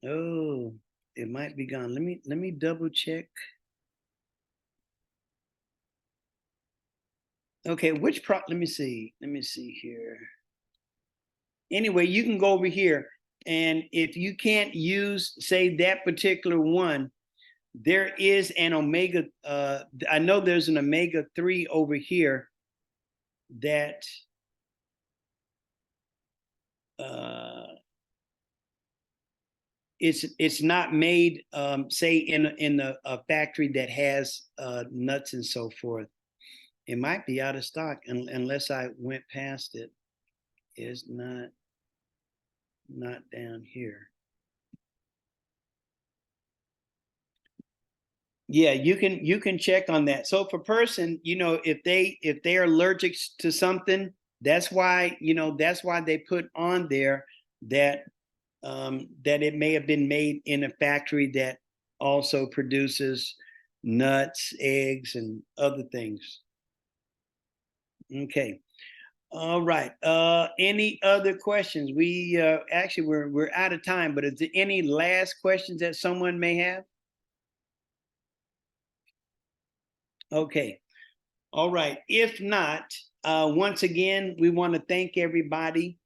Oh, it might be gone. Let me double check. Okay, which let me see here. Anyway, you can go over here, and if you can't use, say, that particular one, there is an omega, I know there's an omega-3 over here that it's not made, say, in a factory that has nuts and so forth. It might be out of stock unless I went past it. It's not down here. Yeah, you can check on that. So if a person, if they are allergic to something, that's why they put on there that that it may have been made in a factory that also produces nuts, eggs, and other things. Okay. All right. Any other questions? We actually we're out of time, but is there any last questions that someone may have? Okay. All right. If not, once again, we want to thank everybody.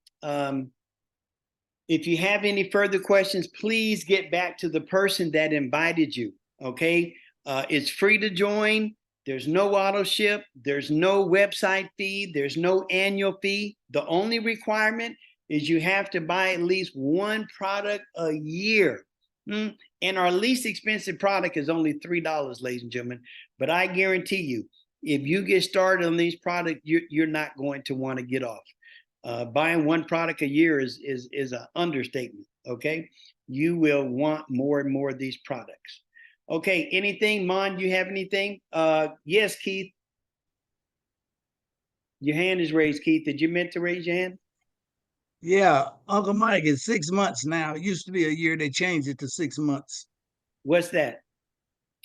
If you have any further questions, please get back to the person that invited you. Okay. It's free to join. There's no auto ship. There's no website fee. There's no annual fee. The only requirement is you have to buy at least one product a year. And our least expensive product is only $3, ladies and gentlemen. But I guarantee you, if you get started on these products, you're not going to want to get off. Buying one product a year is an understatement. Okay, you will want more and more of these products. Okay, anything, Mon? You have anything? Yes, Keith. Your hand is raised, Keith. Did you meant to raise your hand? Yeah, Uncle Mike, it's 6 months now. It used to be a year. They changed it to 6 months. What's that?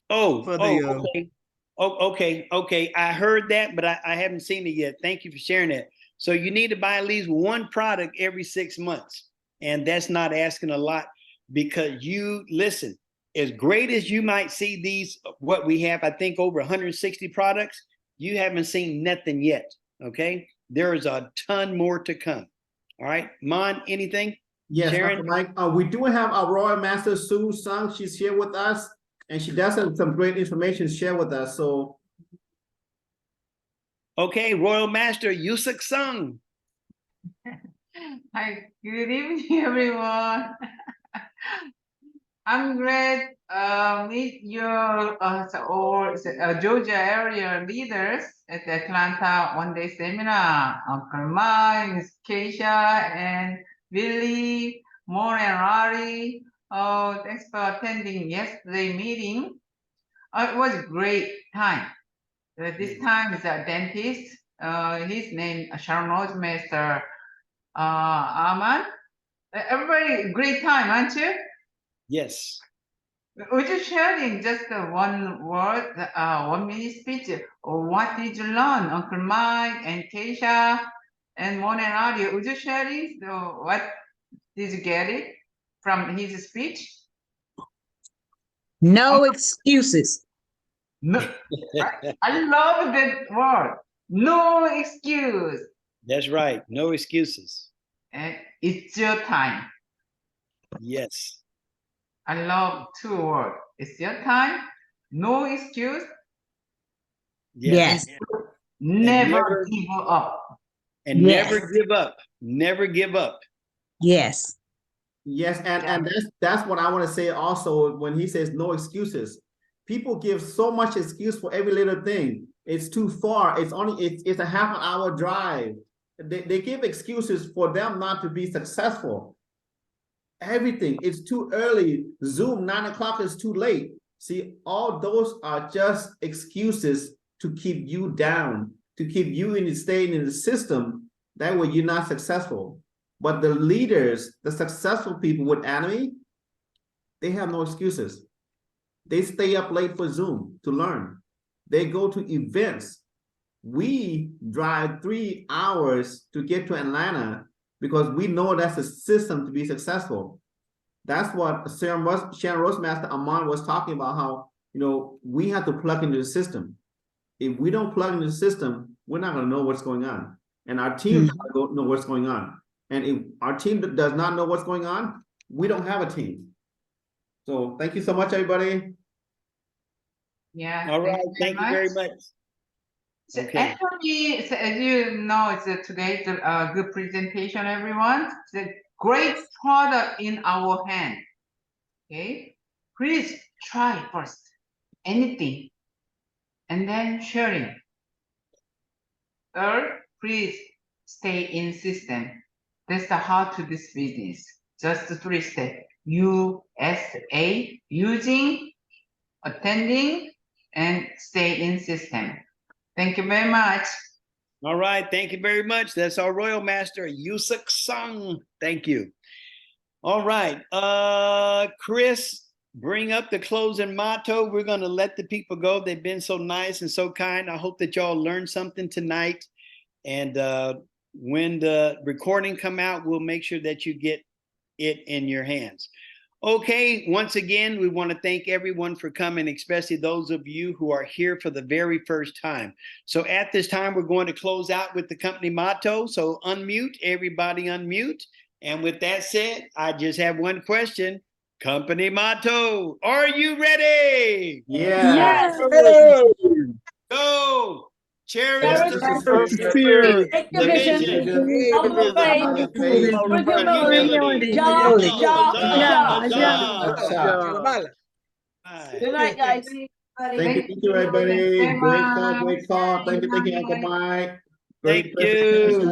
Oh, For the, okay. Oh, okay. I heard that, but I haven't seen it yet. Thank you for sharing that. So you need to buy at least one product every 6 months. And that's not asking a lot, because you listen, as great as you might see these, what we have, I think over 160 products, you haven't seen nothing yet. Okay. There is a ton more to come. All right. Mon, anything? Yes, Sharon? Uncle Mike. We do have our Royal Master Sue Sung. She's here with us, and she does have some great information to share with us. So, okay, Royal Master Yusuk Sung. Hi, good evening, everyone. I'm glad meet your Georgia area leaders at the Atlanta one-day seminar. Uncle Mike, Miss Keisha, and Billy, Moore, and Larry. Oh, thanks for attending yesterday meeting. It was a great time. This time is a dentist. His name Sharon Rosemaster Ahmad. Everybody, great time, aren't you? Yes. Would you sharing just one word, 1 minute speech? What did you learn, Uncle Mike and Keisha and Mon and Aria? Would you sharing? So what did you get it from his speech? No excuses. No, I love that word. No excuse. That's right. No excuses. And it's your time. Yes. I love 2 words. It's your time. No excuse. Yes. Never give up. And Yes. never give up. Never give up. Yes. yes, and that's what I want to say also when he says no excuses. People give so much excuse for every little thing. It's too far. It's a half an hour drive. They give excuses for them not to be successful. Everything, it's too early. Zoom, 9 o'clock is too late. See, all those are just excuses to keep you down, to keep you staying in the system. That way you're not successful. But the leaders, the successful people with Atomy, they have no excuses. They stay up late for Zoom to learn. They go to events. We drive 3 hours to get to Atlanta because we know that's a system to be successful. That's what Sharon Rosemaster Ahmad was talking about, how, we have to plug into the system. If we don't plug into the system, we're not going to know what's going on. And our team don't know what's going on. And if our team does not know what's going on, we don't have a team. So thank you so much, everybody. Yeah. All right. Thank you very much. So Okay. Atomy, so as you know, it's today's a good presentation, everyone. It's a great product in our hand. Okay, please try first anything, and then sharing. Third, please stay in system. That's the how to this business. Just 3 steps. USA, using, attending, and stay in system. Thank you very much. All right. Thank you very much. That's our Royal Master, Yusuk Sung. Thank you. All right. Chris, bring up the closing motto. We're going to let the people go. They've been so nice and so kind. I hope that y'all learned something tonight. And when the recording come out, we'll make sure that you get it in your hands. Okay, once again, we want to thank everyone for coming, especially those of you who are here for the very first time. So at this time, we're going to close out with the company motto. So unmute, everybody unmute. And with that said, I just have one question. Company motto, are you ready? Yeah. Yes. Go! Cherish the Spirit, make the vision, Vision, humble faith, faith, with humility, job. Good night, guys. Thank you, everybody. Great call. Thank you, Uncle Mike. Thank you.